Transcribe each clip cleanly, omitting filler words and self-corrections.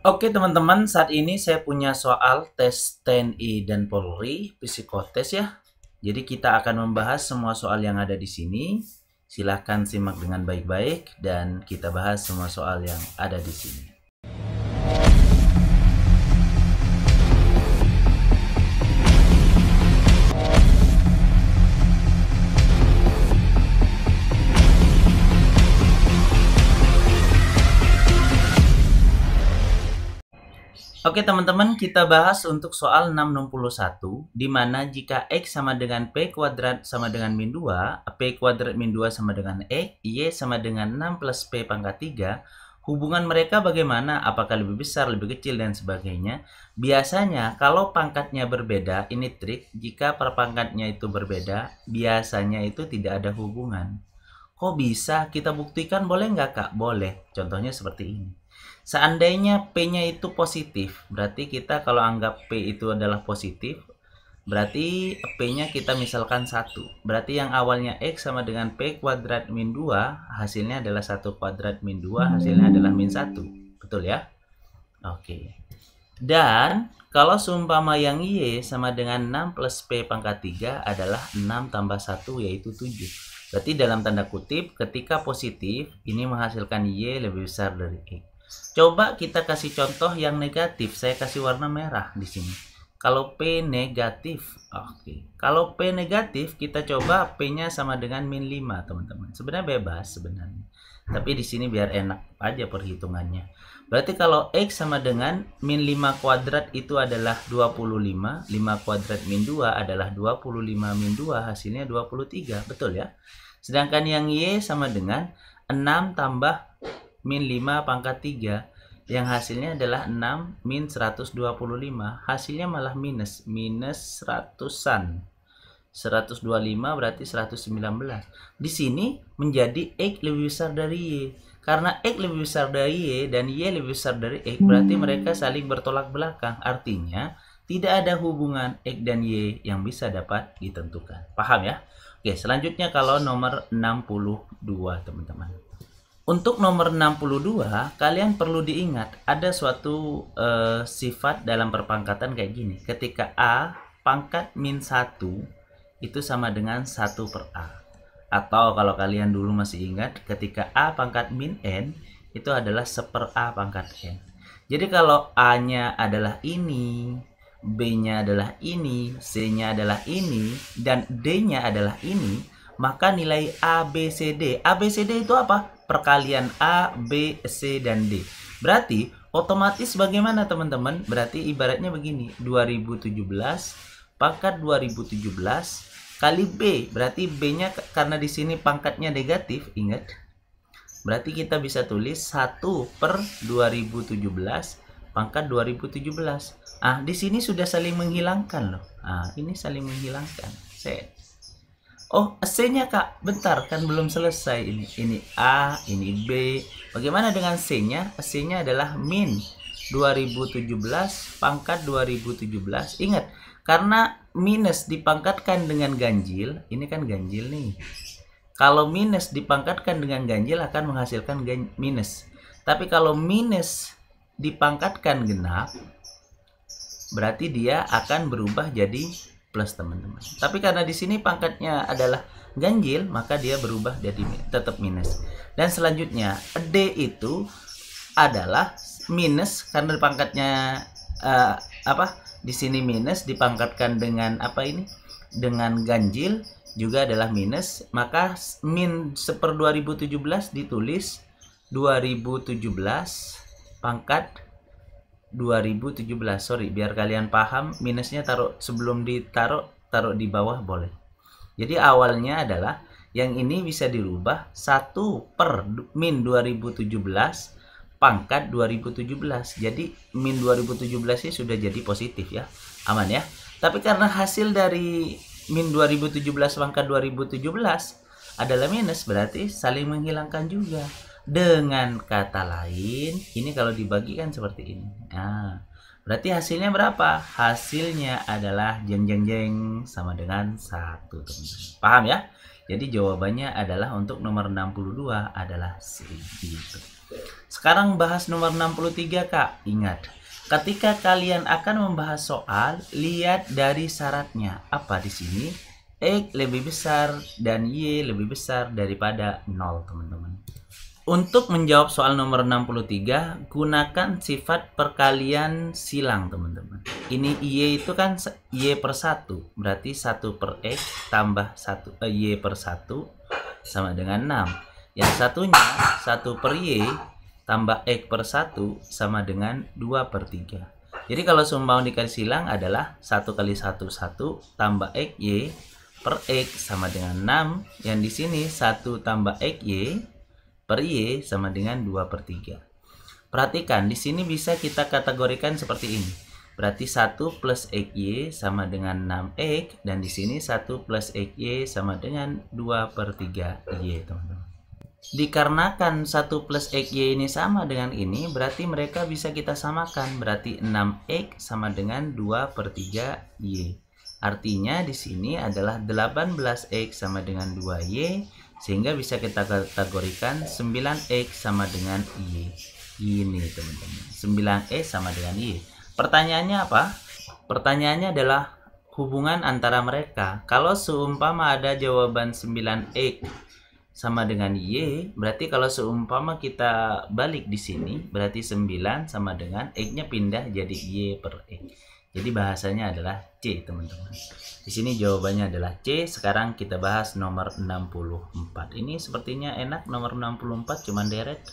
Oke teman-teman, saat ini saya punya soal tes TNI dan Polri, psikotes ya. Jadi kita akan membahas semua soal yang ada di sini. Silahkan simak dengan baik-baik dan kita bahas semua soal yang ada di sini. Oke teman-teman, kita bahas untuk soal 661, di mana jika X sama dengan P kuadrat sama dengan min 2, P kuadrat min 2 sama dengan X, Y sama dengan 6 plus P pangkat 3, hubungan mereka bagaimana? Apakah lebih besar, lebih kecil, dan sebagainya? Biasanya kalau pangkatnya berbeda, ini trik, jika perpangkatnya itu berbeda, biasanya itu tidak ada hubungan. Kok bisa? Kita buktikan boleh nggak Kak? Boleh. Contohnya seperti ini. Seandainya P-nya itu positif, berarti kita kalau anggap P itu adalah positif, berarti P-nya kita misalkan 1. Berarti yang awalnya X sama dengan P kuadrat min 2, hasilnya adalah 1 kuadrat min 2, hasilnya adalah min 1. Betul ya? Oke. Dan kalau seumpama yang Y sama dengan 6 plus P pangkat 3 adalah 6 tambah 1 yaitu 7. Berarti dalam tanda kutip ketika positif ini menghasilkan Y lebih besar dari X. Coba kita kasih contoh yang negatif. Saya kasih warna merah di sini. Kalau P negatif, oke. Kalau P negatif, kita coba P-nya sama dengan min 5, teman-teman. Sebenarnya bebas sebenarnya. Tapi di sini biar enak aja perhitungannya. Berarti kalau X sama dengan min 5 kuadrat itu adalah 25. 5 kuadrat min 2 adalah 25 min 2, hasilnya 23. Betul ya? Sedangkan yang Y sama dengan 6 tambah min 5 pangkat 3 yang hasilnya adalah 6 min 125, hasilnya malah minus 100-an. 125 berarti 119. Di sini menjadi X lebih besar dari Y. Karena X lebih besar dari Y dan Y lebih besar dari X, berarti mereka saling bertolak belakang. Artinya tidak ada hubungan X dan Y yang bisa dapat ditentukan. Paham ya? Oke, selanjutnya kalau nomor 62 teman-teman. Untuk nomor 62, kalian perlu diingat ada suatu sifat dalam perpangkatan kayak gini. Ketika A pangkat min 1 itu sama dengan 1 per A. Atau kalau kalian dulu masih ingat, ketika A pangkat min N itu adalah 1/a pangkat N. Jadi kalau A-nya adalah ini, B-nya adalah ini, C-nya adalah ini, dan D-nya adalah ini, maka nilai A, B, C, D. A, B, C, D itu apa? Perkalian A, B, C, dan D. Berarti otomatis bagaimana teman-teman? Berarti ibaratnya begini, 2017 pangkat 2017 kali B. Berarti B-nya karena di sini pangkatnya negatif, ingat. Berarti kita bisa tulis 1 per 2017 pangkat 2017. Ah, di sini sudah saling menghilangkan loh. Ah, ini saling menghilangkan. Set. Oh, C-nya Kak, bentar kan belum selesai ini. Ini A, ini B. Bagaimana dengan C-nya? C-nya adalah min 2017 pangkat 2017. Ingat, karena minus dipangkatkan dengan ganjil, ini kan ganjil nih. Kalau minus dipangkatkan dengan ganjil akan menghasilkan minus. Tapi kalau minus dipangkatkan genap, berarti dia akan berubah jadi plus teman-teman. Tapi karena di sini pangkatnya adalah ganjil, maka dia berubah jadi tetap minus. Dan selanjutnya D itu adalah minus karena pangkatnya di sini minus dipangkatkan dengan apa ini? Dengan ganjil juga adalah minus, maka min 1/2017 ditulis 2017 pangkat 2017. Sorry, biar kalian paham, minusnya taruh sebelum taruh di bawah boleh. Jadi awalnya adalah yang ini bisa dirubah 1 per min 2017 pangkat 2017. Jadi min 2017 ini sudah jadi positif ya. Aman ya. Tapi karena hasil dari min 2017 pangkat 2017 adalah minus, berarti saling menghilangkan juga. Dengan kata lain, ini kalau dibagikan seperti ini. Nah, berarti hasilnya berapa? Hasilnya adalah jeng jeng jeng sama dengan 1, teman-teman. Paham ya? Jadi jawabannya adalah untuk nomor 62 adalah C gitu. Sekarang bahas nomor 63, Kak. Ingat, ketika kalian akan membahas soal, lihat dari syaratnya. Apa di sini? X lebih besar dan Y lebih besar daripada 0, teman-teman. Untuk menjawab soal nomor 63, gunakan sifat perkalian silang, teman-teman. Ini Y itu kan Y per 1, berarti 1 per X tambah 1, Y per 1 sama dengan 6. Yang satunya 1 per Y tambah X per 1 sama dengan 2 per 3. Jadi kalau sumbangan dikali silang adalah 1 kali 1, 1 tambah X Y per X sama dengan 6. Yang di sini 1 tambah X Y per Y sama dengan 2 per 3. Perhatikan, di sini bisa kita kategorikan seperti ini. Berarti 1 plus XY sama dengan 6X. Dan di sini 1 plus XY sama dengan 2 per 3Y, teman-teman. Dikarenakan 1 plus XY ini sama dengan ini, berarti mereka bisa kita samakan. Berarti 6X sama dengan 2 per 3Y. Artinya di sini adalah 18X sama dengan 2Y. Sehingga bisa kita kategorikan 9X sama dengan Y. Ini teman-teman, 9X sama dengan Y. Pertanyaannya apa? Pertanyaannya adalah hubungan antara mereka. Kalau seumpama ada jawaban 9X sama dengan Y, berarti kalau seumpama kita balik di sini, berarti 9 sama dengan X-nya pindah jadi Y per X. Jadi bahasanya adalah C, teman-teman. Di sini jawabannya adalah C. Sekarang kita bahas nomor 64. Ini sepertinya enak, nomor 64 cuman deret.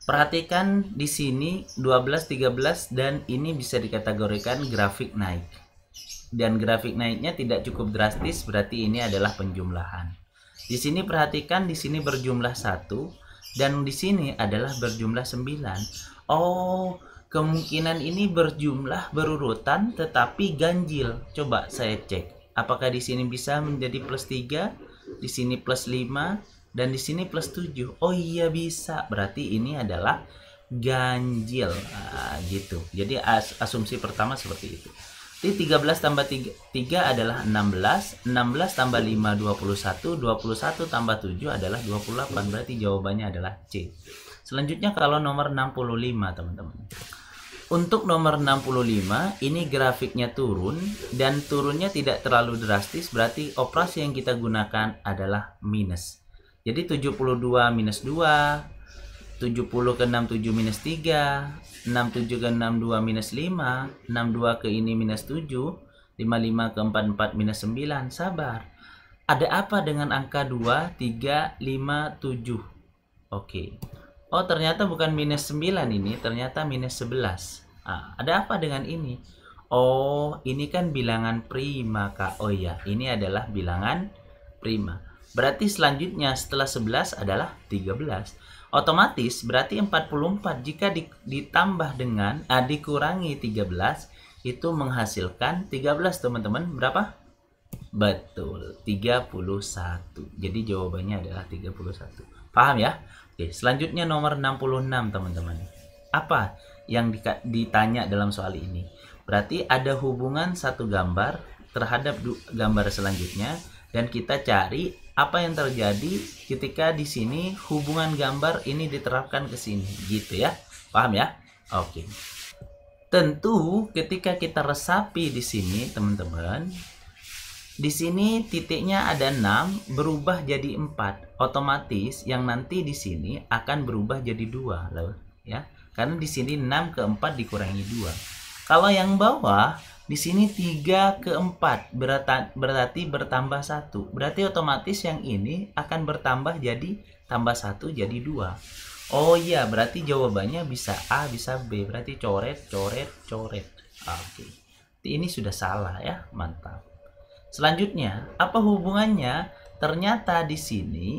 Perhatikan di sini 12, 13 dan ini bisa dikategorikan grafik naik. Dan grafik naiknya tidak cukup drastis, berarti ini adalah penjumlahan. Di sini perhatikan, di sini berjumlah 1 dan di sini adalah berjumlah 9. Oh, kemungkinan ini berjumlah berurutan tetapi ganjil. Coba saya cek. Apakah di sini bisa menjadi plus 3, di sini plus 5, dan di sini plus 7. Oh iya bisa. Berarti ini adalah ganjil. Nah, gitu. Jadi asumsi pertama seperti itu. Jadi 13 tambah 3 adalah 16. 16 tambah 5 21. 21 tambah 7 adalah 28. Berarti jawabannya adalah C. Selanjutnya kalau nomor 65, teman-teman. Untuk nomor 65, ini grafiknya turun dan turunnya tidak terlalu drastis, berarti operasi yang kita gunakan adalah minus. Jadi 72 minus 2, 70 ke 67 minus 3, 67 ke 62 minus 5, 62 ke ini minus 7, 55 ke 44 minus 9. Sabar. Ada apa dengan angka 2, 3, 5, 7? Oke. Oh, ternyata bukan minus 9 ini, ternyata minus 11. Nah, ada apa dengan ini? Oh, ini kan bilangan prima, Kak. Oh iya, ini adalah bilangan prima. Berarti selanjutnya setelah 11 adalah 13. Otomatis berarti 44 jika ditambah dengan dikurangi 13 itu menghasilkan 13, teman-teman. Berapa? Betul, 31. Jadi jawabannya adalah 31. Paham ya? Oke, selanjutnya nomor 66, teman-teman. Apa yang ditanya dalam soal ini? Berarti ada hubungan satu gambar terhadap gambar selanjutnya dan kita cari apa yang terjadi ketika di sini hubungan gambar ini diterapkan ke sini, gitu ya. Paham ya? Oke. Tentu ketika kita resapi di sini, teman-teman, di sini titiknya ada 6 berubah jadi 4. Otomatis yang nanti di sini akan berubah jadi 2 loh, ya. Karena di sini 6 ke 4 dikurangi 2. Kalau yang bawah di sini 3 ke 4 berarti bertambah 1. Berarti otomatis yang ini akan bertambah jadi tambah 1 jadi 2. Oh iya, berarti jawabannya bisa A, bisa B. Berarti coret, coret, coret. Oke. Ini sudah salah ya, mantap. Selanjutnya, apa hubungannya? Ternyata di sini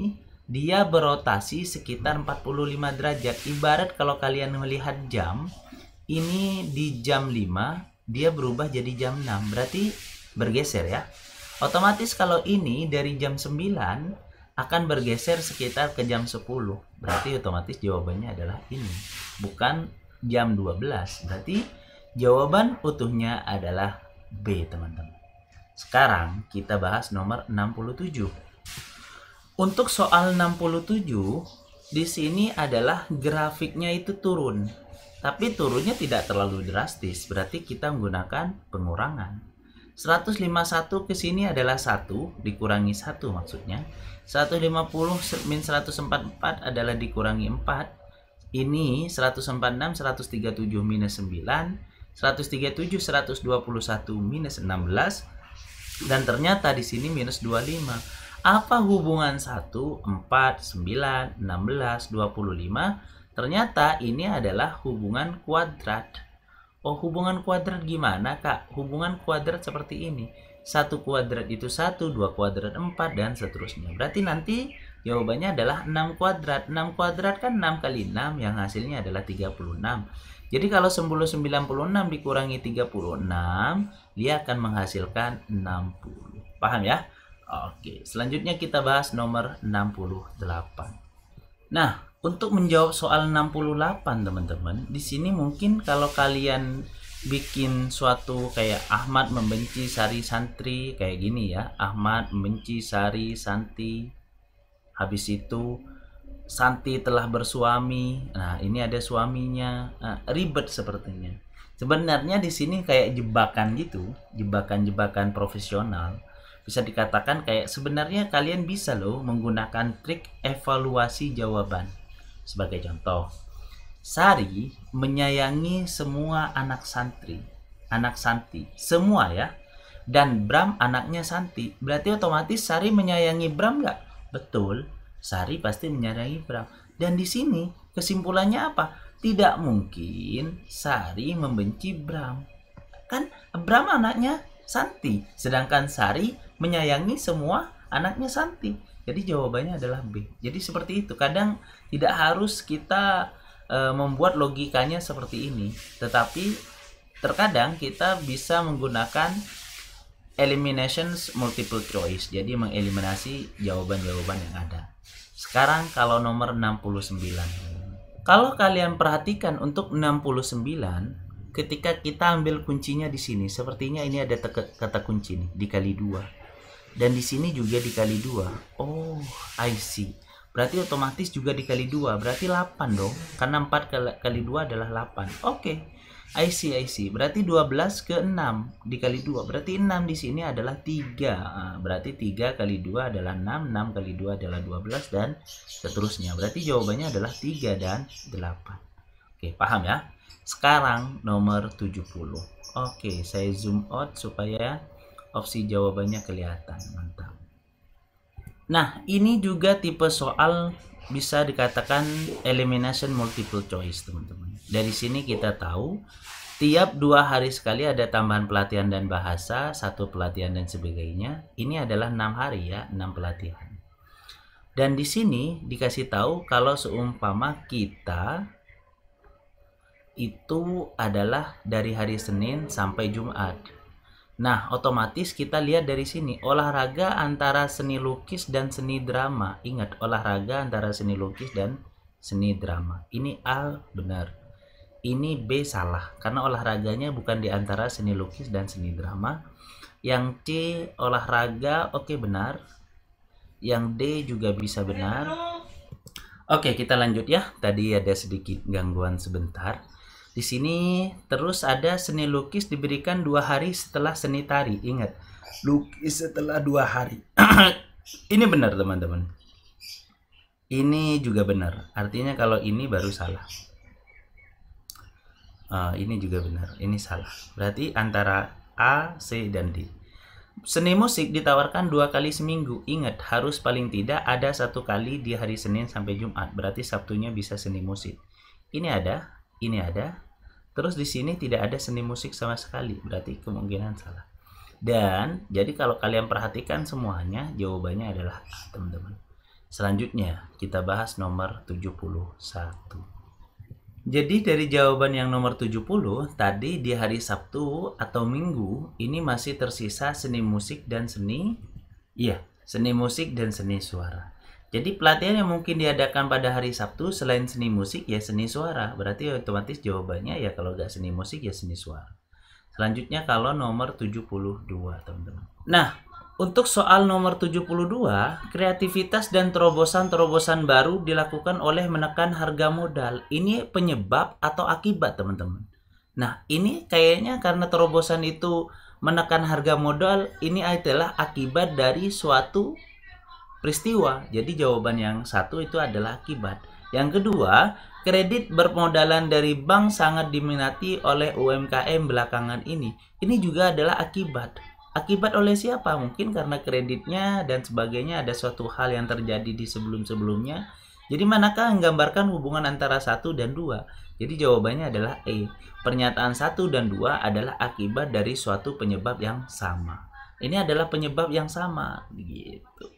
dia berotasi sekitar 45 derajat. Ibarat kalau kalian melihat jam, ini di jam 5, dia berubah jadi jam 6. Berarti bergeser ya. Otomatis kalau ini dari jam 9 akan bergeser sekitar ke jam 10. Berarti otomatis jawabannya adalah ini. Bukan jam 12. Berarti jawaban utuhnya adalah B, teman-teman. Sekarang kita bahas nomor 67. Untuk soal 67, di sini adalah grafiknya itu turun. Tapi turunnya tidak terlalu drastis, berarti kita menggunakan pengurangan. 151 ke sini adalah 1 dikurangi 1 maksudnya. 150 min 144 adalah dikurangi 4. Ini 146 137 minus 9, 137 121 minus 16, dan ternyata di sini minus 25. Apa hubungan 1, 4, 9, 16, 25? Ternyata ini adalah hubungan kuadrat. Oh, hubungan kuadrat gimana, Kak? Hubungan kuadrat seperti ini. 1 kuadrat itu 1, 2 kuadrat 4, dan seterusnya. Berarti nanti jawabannya adalah 6 kuadrat. 6 kuadrat kan 6 kali 6, yang hasilnya adalah 36. Jadi kalau 96 dikurangi 36, dia akan menghasilkan 60. Paham ya? Oke, selanjutnya kita bahas nomor 68. Nah, untuk menjawab soal 68, teman-teman, di sini mungkin kalau kalian bikin suatu kayak Ahmad membenci Sari Santri kayak gini ya. Ahmad membenci Sari Santi. Habis itu Santi telah bersuami. Nah, ini ada suaminya. Ribet sepertinya. Sebenarnya di sini kayak jebakan gitu, jebakan-jebakan profesional. Bisa dikatakan kayak sebenarnya kalian bisa loh menggunakan trik evaluasi jawaban. Sebagai contoh, Sari menyayangi semua anak santri, anak Santi, semua ya. Dan Bram anaknya Santi. Berarti otomatis Sari menyayangi Bram nggak? Betul, Sari pasti menyayangi Bram. Dan di sini kesimpulannya apa? Tidak mungkin Sari membenci Bram. Kan Bram anaknya Santi, sedangkan Sari menyayangi semua anaknya Santi. Jadi jawabannya adalah B. Jadi seperti itu. Kadang tidak harus kita membuat logikanya seperti ini, tetapi terkadang kita bisa menggunakan elimination multiple choice. Jadi mengeliminasi jawaban-jawaban yang ada. Sekarang kalau nomor 69. Kalau kalian perhatikan untuk 69, ketika kita ambil kuncinya di sini, sepertinya ini ada kata kunci nih, dikali 2. Dan di sini juga dikali 2. Oh, I see. Berarti otomatis juga dikali 2. Berarti 8 dong. Karena 4 kali 2 adalah 8. Oke. I see. Berarti 12 ke 6 dikali 2. Berarti 6 di sini adalah 3. Berarti 3 kali 2 adalah 6. 6 kali 2 adalah 12 dan seterusnya. Berarti jawabannya adalah 3 dan 8. Oke, paham ya? Sekarang nomor 70. Oke, saya zoom out supaya opsi jawabannya kelihatan. Mantap. Nah, ini juga tipe soal bisa dikatakan elimination multiple choice, teman-teman. Dari sini kita tahu tiap 2 hari sekali ada tambahan pelatihan dan bahasa, 1 pelatihan dan sebagainya. Ini adalah 6 hari ya, 6 pelatihan. Dan di sini dikasih tahu kalau seumpama kita itu adalah dari hari Senin sampai Jumat. Nah, otomatis kita lihat dari sini olahraga antara seni lukis dan seni drama. Ingat, olahraga antara seni lukis dan seni drama. Ini A benar. Ini B salah karena olahraganya bukan di antara seni lukis dan seni drama. Yang C olahraga oke benar. Yang D juga bisa benar. Oke, kita lanjut ya. Tadi ada sedikit gangguan sebentar. Di sini terus ada seni lukis diberikan 2 hari setelah seni tari. Ingat, lukis setelah 2 hari. Ini benar teman-teman. Ini juga benar. Artinya kalau ini baru salah. Ini juga benar. Ini salah. Berarti antara A, C, dan D. Seni musik ditawarkan 2 kali seminggu. Ingat, harus paling tidak ada 1 kali di hari Senin sampai Jumat. Berarti Sabtunya bisa seni musik. Ini ada. Ini ada. Terus di sini tidak ada seni musik sama sekali, berarti kemungkinan salah. Dan jadi kalau kalian perhatikan semuanya, jawabannya adalah A, teman-teman. Selanjutnya kita bahas nomor 71. Jadi dari jawaban yang nomor 70, tadi di hari Sabtu atau Minggu, ini masih tersisa seni musik dan seni musik dan seni suara. Jadi pelatihan yang mungkin diadakan pada hari Sabtu selain seni musik ya seni suara. Berarti otomatis jawabannya ya kalau nggak seni musik ya seni suara. Selanjutnya kalau nomor 72, teman-teman. Nah, Untuk soal nomor 72, kreativitas dan terobosan-terobosan baru dilakukan oleh menekan harga modal. Ini penyebab atau akibat, teman-teman? Nah, ini kayaknya karena terobosan itu menekan harga modal, ini adalah akibat dari suatu peristiwa. Jadi jawaban yang satu itu adalah akibat. Yang kedua, kredit bermodalan dari bank sangat diminati oleh UMKM belakangan ini. Ini juga adalah akibat. Akibat oleh siapa? Mungkin karena kreditnya dan sebagainya ada suatu hal yang terjadi di sebelum-sebelumnya. Jadi manakah menggambarkan hubungan antara satu dan dua? Jadi jawabannya adalah E. Pernyataan 1 dan 2 adalah akibat dari suatu penyebab yang sama. Ini adalah penyebab yang sama gitu.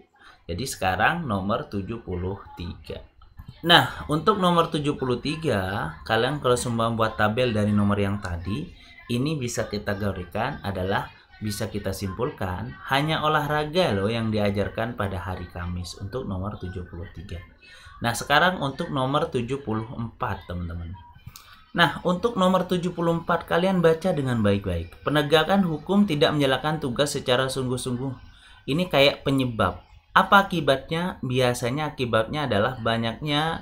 Jadi sekarang nomor 73. Nah, untuk nomor 73, kalian kalau semua buat tabel dari nomor yang tadi, ini bisa kita kategorikan adalah bisa kita simpulkan hanya olahraga loh yang diajarkan pada hari Kamis untuk nomor 73. Nah, sekarang untuk nomor 74, teman-teman. Nah, untuk nomor 74 kalian baca dengan baik-baik. Penegakan hukum tidak menjalankan tugas secara sungguh-sungguh. Ini kayak penyebab. Apa akibatnya? Biasanya akibatnya adalah banyaknya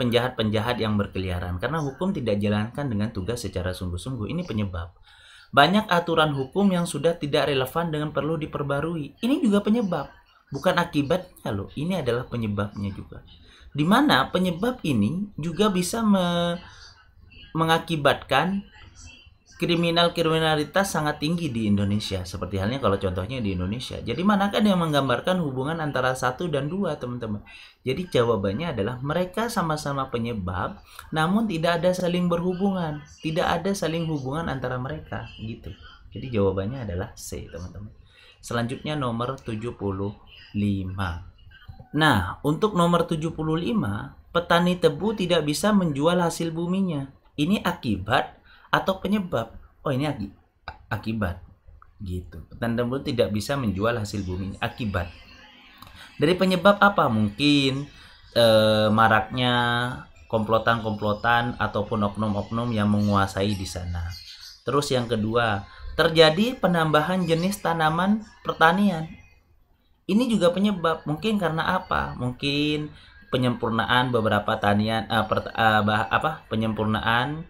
penjahat-penjahat yang berkeliaran karena hukum tidak dijalankan dengan tugas secara sungguh-sungguh. Ini penyebab. Banyak aturan hukum yang sudah tidak relevan dengan perlu diperbarui. Ini juga penyebab, bukan akibatnya loh. Ini adalah penyebabnya juga. Di mana penyebab ini juga bisa mengakibatkan kriminalitas sangat tinggi di Indonesia. Seperti halnya kalau contohnya di Indonesia. Jadi manakah yang menggambarkan hubungan antara 1 dan 2, teman-teman? Jadi jawabannya adalah mereka sama-sama penyebab, namun tidak ada saling berhubungan. Tidak ada saling hubungan antara mereka, gitu. Jadi jawabannya adalah C, teman-teman. Selanjutnya nomor 75. Nah, untuk nomor 75, petani tebu tidak bisa menjual hasil buminya. Ini akibat atau penyebab? Oh, ini akibat. Gitu. Petani tebu tidak bisa menjual hasil buminya. Akibat. Dari penyebab apa? Mungkin maraknya komplotan-komplotan ataupun oknum-oknum yang menguasai di sana. Terus yang kedua, terjadi penambahan jenis tanaman pertanian. Ini juga penyebab. Mungkin karena apa? Mungkin penyempurnaan beberapa penyempurnaan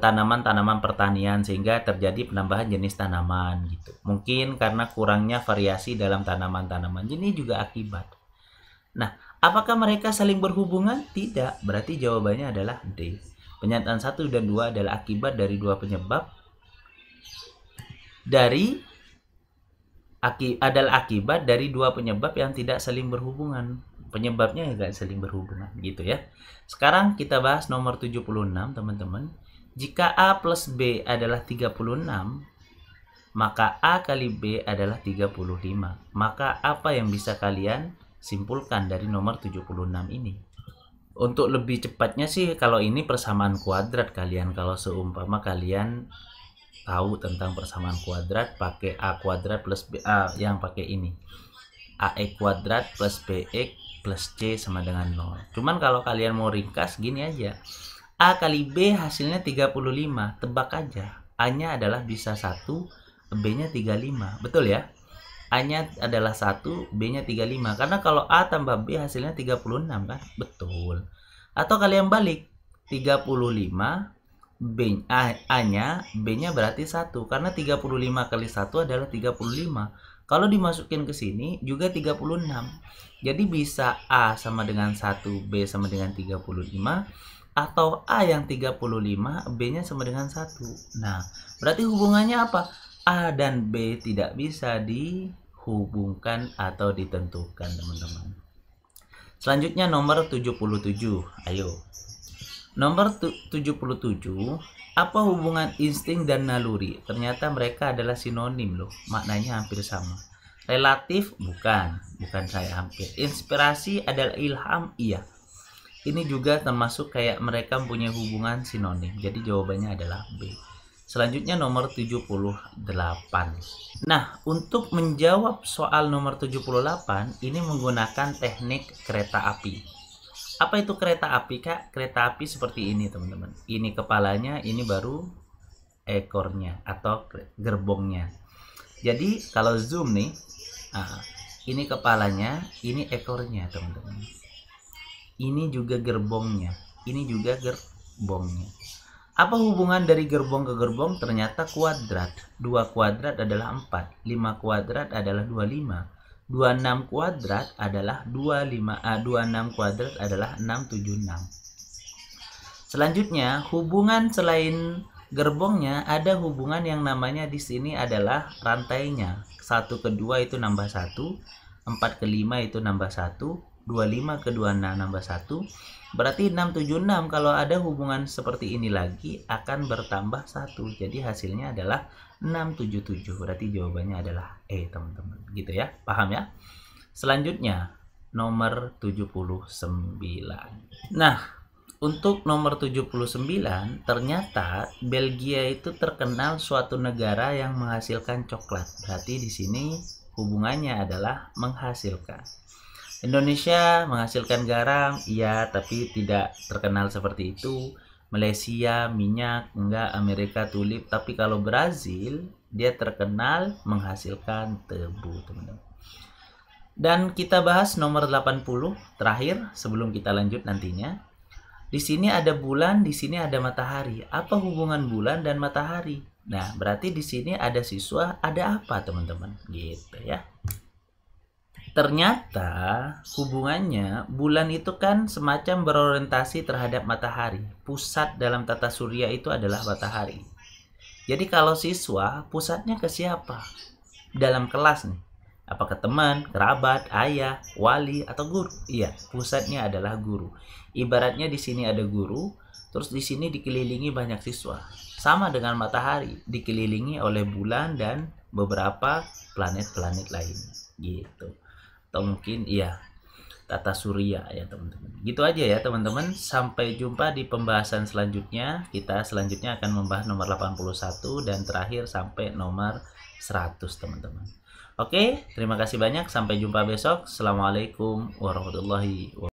tanaman-tanaman pertanian sehingga terjadi penambahan jenis tanaman gitu. Mungkin karena kurangnya variasi dalam tanaman-tanaman. Ini juga akibat. Nah, apakah mereka saling berhubungan? Tidak. Berarti jawabannya adalah D. Pernyataan 1 dan 2 adalah akibat dari dua penyebab. Adalah akibat dari dua penyebab yang tidak saling berhubungan. Penyebabnya tidak saling berhubungan gitu ya. Sekarang kita bahas nomor 76, teman-teman. Jika A plus B adalah 36, maka A kali B adalah 35. Maka apa yang bisa kalian simpulkan dari nomor 76 ini? Untuk lebih cepatnya sih, kalau ini persamaan kuadrat kalian. Kalau seumpama kalian tahu tentang persamaan kuadrat, pakai A kuadrat plus B, yang pakai ini. AX kuadrat plus BX plus C sama dengan 0. Cuman kalau kalian mau ringkas gini aja. A kali B hasilnya 35. Tebak aja. A-nya adalah bisa 1, B-nya 35. Betul ya? A-nya adalah 1, B-nya 35. Karena kalau A tambah B hasilnya 36 kan? Betul. Atau kalian balik. 35, A-nya, B-nya berarti 1. Karena 35 kali 1 adalah 35. Kalau dimasukin ke sini juga 36. Jadi bisa A sama dengan 1, B sama dengan 35. Atau A yang 35, B-nya sama dengan 1. Nah, berarti hubungannya apa? A dan B tidak bisa dihubungkan atau ditentukan, teman-teman. Selanjutnya nomor 77. Ayo. Nomor 77, apa hubungan insting dan naluri? Ternyata mereka adalah sinonim loh, maknanya hampir sama. Relatif bukan saya hampir. Inspirasi adalah ilham, iya. Ini juga termasuk kayak mereka mempunyai hubungan sinonim. Jadi jawabannya adalah B. Selanjutnya nomor 78. Nah, untuk menjawab soal nomor 78, ini menggunakan teknik kereta api. Apa itu kereta api, Kak? Kereta api seperti ini, teman-teman. Ini kepalanya, ini baru ekornya atau gerbongnya. Jadi kalau zoom nih, ini kepalanya, ini ekornya teman-teman. Ini juga gerbongnya, ini juga gerbongnya. Apa hubungan dari gerbong ke gerbong? Ternyata kuadrat. 2 kuadrat adalah 4, 5 kuadrat adalah 25, 26 kuadrat adalah 26 kuadrat adalah 676. Selanjutnya, hubungan selain gerbongnya ada hubungan yang namanya di sini adalah rantainya. 1 ke 2 itu nambah 1, 4 ke 5 itu nambah 1, 25 ke 26 nambah 1. Berarti 676 kalau ada hubungan seperti ini lagi akan bertambah 1. Jadi hasilnya adalah 677. Berarti jawabannya adalah E, teman-teman. Gitu ya. Paham ya? Selanjutnya nomor 79. Nah, untuk nomor 79, ternyata Belgia itu terkenal suatu negara yang menghasilkan coklat. Berarti di sini hubungannya adalah menghasilkan. Indonesia menghasilkan garam, iya, tapi tidak terkenal seperti itu. Malaysia minyak, enggak. Amerika tulip, tapi kalau Brazil dia terkenal menghasilkan tebu, teman-teman. Dan kita bahas nomor 80 terakhir sebelum kita lanjut nantinya. Di sini ada bulan, di sini ada matahari. Apa hubungan bulan dan matahari? Nah, berarti di sini ada siswa, ada apa, teman-teman? Gitu ya. Ternyata hubungannya bulan itu kan semacam berorientasi terhadap matahari. Pusat dalam tata surya itu adalah matahari. Jadi kalau siswa pusatnya ke siapa? Dalam kelas nih. Apakah teman, kerabat, ayah, wali, atau guru? Iya, pusatnya adalah guru. Ibaratnya di sini ada guru, terus di sini dikelilingi banyak siswa. Sama dengan matahari, dikelilingi oleh bulan dan beberapa planet-planet lainnya. Gitu. Atau mungkin iya tata surya ya teman-teman. Gitu aja ya teman-teman, sampai jumpa di pembahasan selanjutnya. Kita selanjutnya akan membahas nomor 81 dan terakhir sampai nomor 100 teman-teman. Oke, terima kasih banyak, sampai jumpa besok. Assalamualaikum warahmatullahi wabarakatuh.